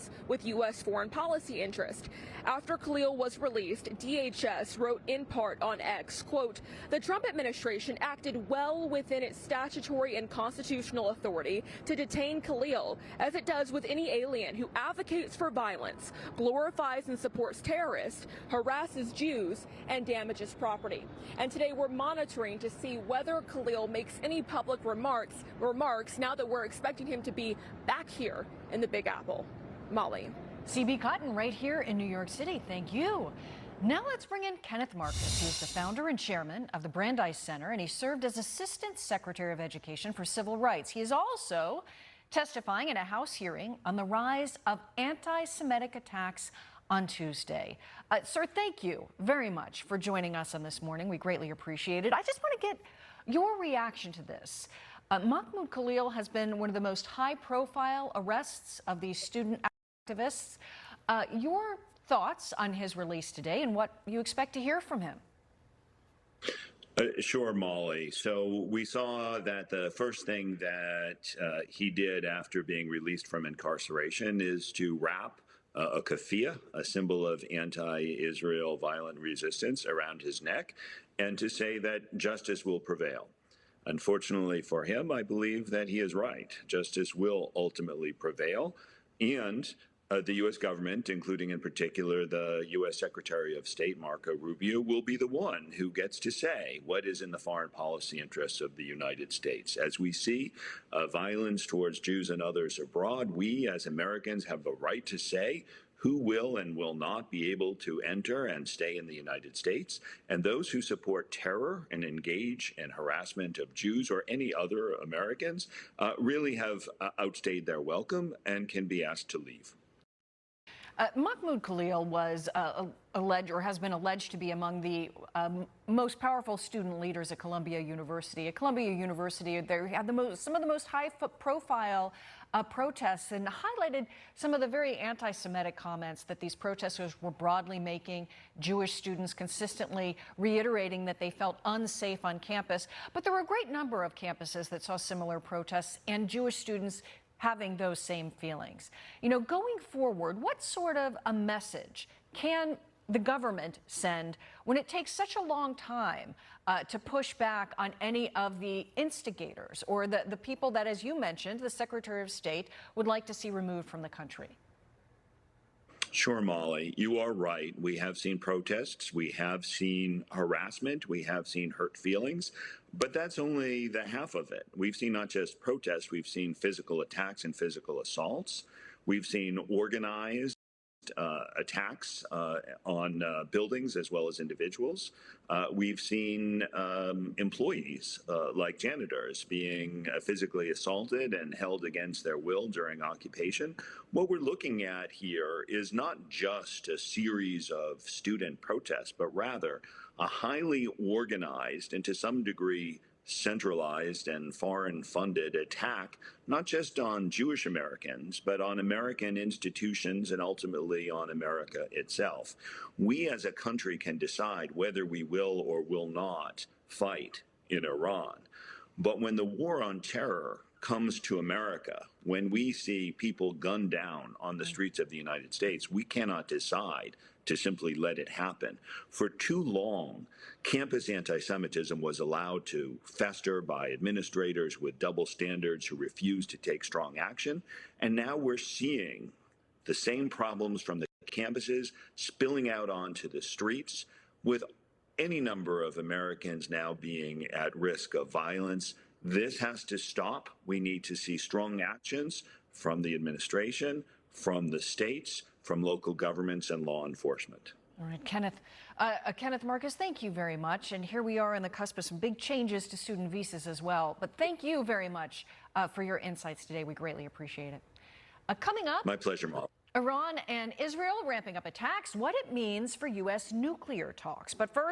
aligns with U.S. foreign policy interest. After Khalil was released, DHS wrote in part on X, quote, "The Trump administration acted well within its statutory and constitutional authority to detain Khalil, as it does with any alien who advocates for violence, glorifies and supports terrorists, harasses Jews, and damages property." And today we're monitoring to see whether Khalil makes any public remarks now that we're expecting him to be back here in the Big Apple. Molly. CB Cotton right here in New York City. Thank you. Now let's bring in Kenneth Marcus. He's the founder and chairman of the Brandeis Center, and he served as Assistant Secretary of Education for Civil Rights. He is also testifying in a House hearing on the rise of anti-Semitic attacks on Tuesday. Sir, thank you very much for joining us on this morning. We greatly appreciate it. I just want to get your reaction to this. Mahmoud Khalil has been one of the most high-profile arrests of these student activists. Your thoughts on his release today and what you expect to hear from him? Sure, Molly. So we saw that the first thing that he did after being released from incarceration is to wrap a keffiyeh, a symbol of anti-Israel violent resistance, around his neck, and to say that justice will prevail. Unfortunately for him, I believe that he is right. Justice will ultimately prevail, and the U.S. government, including in particular the U.S. Secretary of State, Marco Rubio, will be the one who gets to say what is in the foreign policy interests of the United States. As we see violence towards Jews and others abroad, we as Americans have the right to say who will and will not be able to enter and stay in the United States. And those who support terror and engage in harassment of Jews or any other Americans really have outstayed their welcome and can be asked to leave. Mahmoud Khalil was alleged, or has been alleged to be, among the most powerful student leaders at Columbia University. At Columbia University, they had some of the most high-profile protests, and highlighted some of the very anti-Semitic comments that these protesters were broadly making. Jewish students consistently reiterating that they felt unsafe on campus. But there were a great number of campuses that saw similar protests, and Jewish students having those same feelings. You know, going forward, what sort of a message can the government send when it takes such a long time to push back on any of the instigators or the people that, as you mentioned, the Secretary of State would like to see removed from the country? Sure, Molly, you are right. We have seen protests, we have seen harassment, we have seen hurt feelings, but that's only the half of it. We've seen not just protests, we've seen physical attacks and physical assaults. We've seen organized attacks on buildings as well as individuals. We've seen employees like janitors being physically assaulted and held against their will during occupation. What we're looking at here is not just a series of student protests, but rather a highly organized and to some degree centralized and foreign-funded attack, not just on Jewish Americans, but on American institutions and ultimately on America itself. We as a country can decide whether we will or will not fight in Iran. But when the war on terror comes to America, when we see people gunned down on the streets of the United States, we cannot decide to simply let it happen. For too long, campus anti-Semitism was allowed to fester by administrators with double standards who refused to take strong action. And now we're seeing the same problems from the campuses spilling out onto the streets, with any number of Americans now being at risk of violence. This has to stop. We need to see strong actions from the administration, from the states, from local governments and law enforcement. All right, Kenneth Marcus, thank you very much. And here we are on the cusp of some big changes to student visas as well. But thank you very much for your insights today. We greatly appreciate it. Coming up, my pleasure, Molly. Iran and Israel ramping up attacks, what it means for U.S. nuclear talks. But first,